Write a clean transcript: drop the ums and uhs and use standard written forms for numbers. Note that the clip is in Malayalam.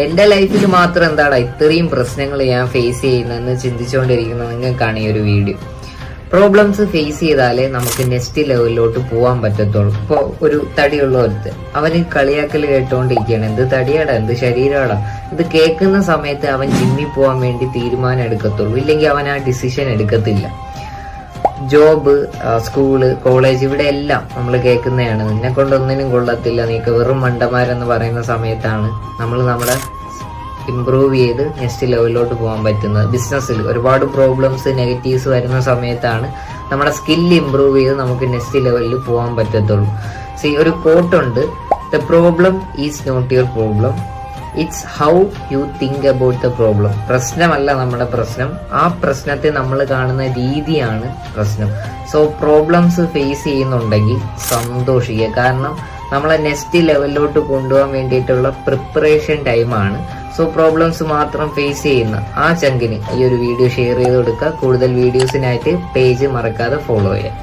എന്റെ ലൈഫിൽ മാത്രം എന്താടാ ഇത്രയും പ്രശ്നങ്ങൾ ഞാൻ ഫേസ് ചെയ്യുന്നതെന്ന് ചിന്തിച്ചുകൊണ്ടിരിക്കുന്ന നിങ്ങൾക്കാണ് ഈ ഒരു വീഡിയോ. പ്രോബ്ലംസ് ഫേസ് ചെയ്താലേ നമുക്ക് നെക്സ്റ്റ് ലെവലിലോട്ട് പോകാൻ പറ്റത്തുള്ളൂ. ഇപ്പോൾ ഒരു തടിയുള്ള ഒരുത്ത് അവന് കളിയാക്കൽ കേട്ടോണ്ടിരിക്കുകയാണ്, എന്ത് തടിയാടാ, എന്ത് ശരീരമാടാ. ഇത് കേൾക്കുന്ന സമയത്ത് അവൻ ജിമ്മിൽ പോകാൻ വേണ്ടി തീരുമാനം എടുക്കത്തുള്ളൂ, ഇല്ലെങ്കിൽ അവൻ ആ ഡിസിഷൻ എടുക്കത്തില്ല. ജോബ്, സ്കൂള്, കോളേജ്, ഇവിടെ എല്ലാം നമ്മൾ കേൾക്കുന്നതാണ്, നിന്നെ കൊണ്ടൊന്നിനും കൊള്ളത്തില്ല, നീക്ക് വെറും മണ്ടന്മാരെന്ന് പറയുന്ന സമയത്താണ് നമ്മൾ നമ്മുടെ ഇംപ്രൂവ് ചെയ്ത് നെക്സ്റ്റ് ലെവലിലോട്ട് പോകാൻ പറ്റുന്നത്. ബിസിനസ്സിൽ ഒരുപാട് പ്രോബ്ലംസ്, നെഗറ്റീവ്സ് വരുന്ന സമയത്താണ് നമ്മുടെ സ്കില്ല് ഇംപ്രൂവ് ചെയ്ത് നമുക്ക് നെക്സ്റ്റ് ലെവലിൽ പോകാൻ പറ്റത്തുള്ളൂ. ഒരു കോട്ടുണ്ട്, the problem is not your problem, it's how you think about the problem. പ്രശ്നമല്ല നമ്മുടെ പ്രശ്നം, ആ പ്രശ്നത്തെ നമ്മൾ കാണുന്ന രീതിയാണ് പ്രശ്നം. സോ പ്രോബ്ലംസ് ഫേസ് ചെയ്യുന്നുണ്ടെങ്കിൽ സന്തോഷിക്കുക, കാരണം നമ്മളെ നെക്സ്റ്റ് ലെവലിലോട്ട് കൊണ്ടുപോകാൻ വേണ്ടിയിട്ടുള്ള പ്രിപ്പറേഷൻ ടൈമാണ്. സോ പ്രോബ്ലംസ് മാത്രം ഫേസ് ചെയ്യുന്ന ആ ചങ്കിന് ഈ ഒരു വീഡിയോ ഷെയർ ചെയ്ത് കൊടുക്കുക. കൂടുതൽ വീഡിയോസിനായിട്ട് പേജ് മറക്കാതെ ഫോളോ ചെയ്യാം.